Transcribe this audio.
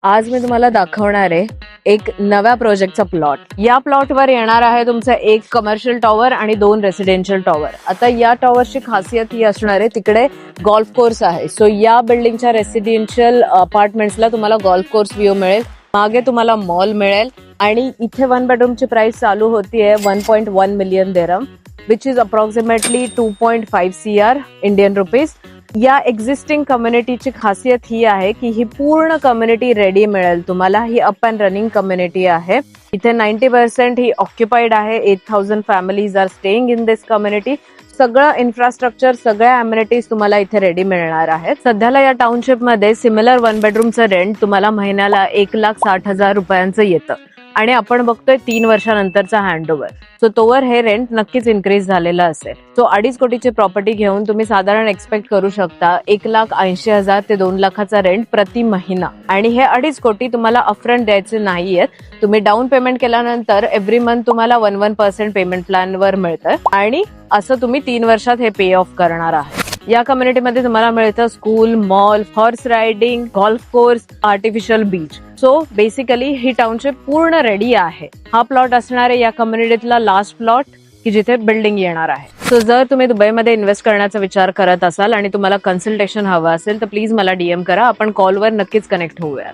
आज मी तुम्हाला दाखवणार आहे एक नव्या प्रोजेक्टचा प्लॉट. या प्लॉटवर येणार आहे तुमचं एक कमर्शियल टॉवर आणि 2 रेसिडेन्शियल टॉवर. आता या टॉवरची खासियत ही असणार आहे तिकडे गोल्फ कोर्स आहे. सो या बिल्डिंगच्या रेसिडेन्शियल अपार्टमेंट्सला तुम्हाला गोल्फ कोर्स व्ह्यू मिळेल, मागे तुम्हाला मॉल मिळेल आणि इथे 1 बेडरूमची प्राइस चालू होतीये 1.1 million dirham, which is approximately 2.5 CR Indian rupees. या एक्झिस्टिंग कम्युनिटीची खासियत ही आहे की ही पूर्ण कम्युनिटी रेडी मिळेल तुम्हाला. ही अप अँड रनिंग कम्युनिटी आहे. इथे 90% ही ऑक्युपाईड आहे. 8,000 families are staying in this community. सगळं इन्फ्रास्ट्रक्चर, सगळ्या अम्युनिटीज तुम्हाला इथे रेडी मिळणार आहेत. सध्याला या टाउनशिपमध्ये सिमिलर 1 बेडरूमचं रेंट तुम्हाला महिन्याला 1,60,000 रुपयांचं येतं आणि आपण बघतोय 3 वर्षानंतरचा हँडओव्हर. सो तोवर हे रेंट नक्कीच इन्क्रीज झालेलं असेल. सो 2.5 कोटीची प्रॉपर्टी घेऊन तुम्ही साधारण एक्सपेक्ट करू शकता 1,80,000 ते 2 लाखाचा रेंट प्रति महिना. आणि हे 2.5 कोटी तुम्हाला अपफ्रंट द्यायचे नाहीयेत. तुम्ही डाऊन पेमेंट केल्यानंतर एव्हरी मंथ तुम्हाला 1% पेमेंट प्लॅनवर मिळतं आणि असं तुम्ही 3 वर्षात हे पे ऑफ करणार आहात. या कम्युनिटीमध्ये तुम्हाला मिळतं school, mall, horse riding, golf course, artificial beach. So basically ही टाउनशिप पूर्ण रेडी आहे. हा प्लॉट असणार आहे या कम्युनिटीतला लास्ट प्लॉट की जिथे बिल्डिंग येणार आहे. सो जर तुम्ही दुबईमध्ये इन्व्हेस्ट करण्याचा विचार करत असाल आणि तुम्हाला कन्सल्टेशन हवं असेल तर प्लीज मला DM करा. आपण कॉलवर नक्कीच कनेक्ट होऊयात.